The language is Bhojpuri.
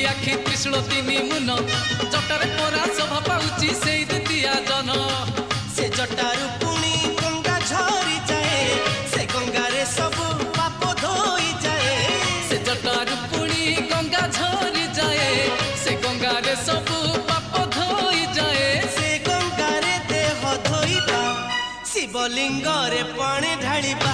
आखि त्रिशूल तीन मुन जटार परा शोभा पाउची से द्वितीया जन से जटारू पुणी गंगा झरी जाए से गंगारे सब पाप धोई जाए से जटार पुणी गंगा झरी जाए से गंगारे सब पाप धोई जाए से गंगारे देह धोइबा शिवलिंग रे पानी ढालिबा